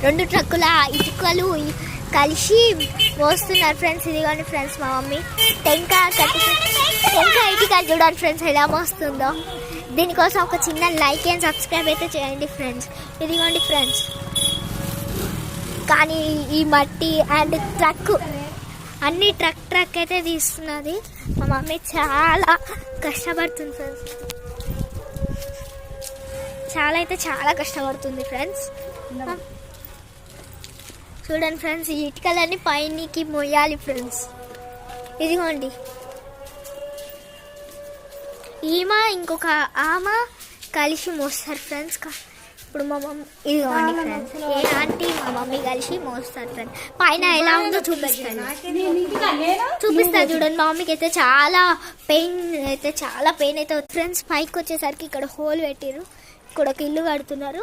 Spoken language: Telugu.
2 ట్రక్కుల ఇటుకలు కలిసి మోస్తున్నారు ఫ్రెండ్స్. ఇదిగోండి ఫ్రెండ్స్ మా మమ్మీ టెంకాయ ఇటుకలు చూడండి ఫ్రెండ్స్ ఎలా మోస్తుందో. దీనికోసం ఒక చిన్న లైక్ అండ్ సబ్స్క్రైబ్ అయితే చేయండి ఫ్రెండ్స్. ఇదిగోండి ఫ్రెండ్స్, కానీ ఈ మట్టి అండ్ ట్రక్ అన్ని ట్రక్ అయితే తీస్తున్నది. మా మమ్మీ చాలా కష్టపడుతుంది ఫ్రెండ్స్, చాలా కష్టపడుతుంది ఫ్రెండ్స్. చూడండి ఫ్రెండ్స్, ఈ ఇటుకలన్నీ పైనకి మొయ్యాలి ఫ్రెండ్స్. ఇదిగోండి ఈమె ఇంకొక ఆమె కలిసి మోస్తారు ఫ్రెండ్స్. ఇప్పుడు మా మమ్మీ ఇదిగోండి ఫ్రెండ్స్, ఏ ఆంటీ మా మమ్మీ కలిసి మోస్తారు ఫ్రెండ్స్. పైన ఎలా ఉందో చూపిస్తాను చూడండి. మా మమ్మీకి అయితే చాలా పెయిన్ అయితే ఫ్రెండ్స్. పైకి వచ్చేసరికి ఇక్కడ హోల్ పెట్టిరు, ఇక్కడ ఒక ఇల్లు కడుతున్నారు.